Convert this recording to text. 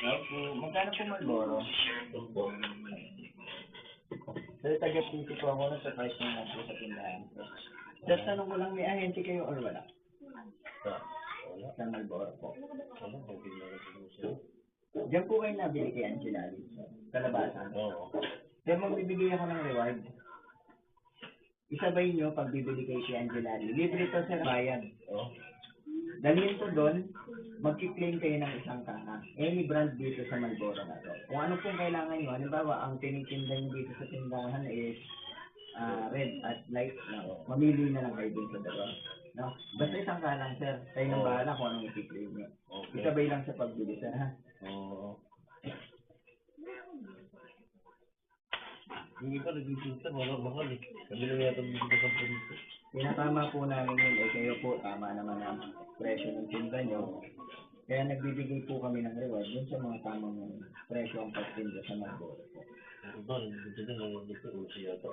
Opo, magkano po Marlboro? Opo. Sir, taga-PC po ako, nasa price mo lang po sa tindahan. Sir, tanong ko lang, may ahente kayo or wala? Sa, wala. Sa Marlboro po. Wala, hindi na rin siya. Diyan po kayo nabili kay Angela Alice. Kalabasan. Oo. Sir, magbibigay ako ng reward. Isabay nyo pag bibili kay si Angela Alice. Libre to, sir, bayan. Oo. Dalhin ko doon, magki-claim kayo ng isang kana. Any brand dito sa Marlboro na to. Kung ano pong kailangan nyo, halimbawa, ang tinitinda nyo dito sa tindahan is red at light lang. Mamili na lang kayo dun sa dalawa. No? Basta isang kalang, sir. Kayo nang bahala kung anong i-claim nyo. Okay. Isabay lang sa pagbili, sir, ha? Oo. Yung iba nag-isinta, mahal eh. Kami lang yata bibigyan sa pulis. Pinatama po namin yun, eh kayo po, tama naman ang presyo ng tinda nyo. Kaya nagbibigay po kami ng reward dun sa mga tamang presyo ang pagtinda sa Marlboro po. Doon, dito din, dito, uso yata.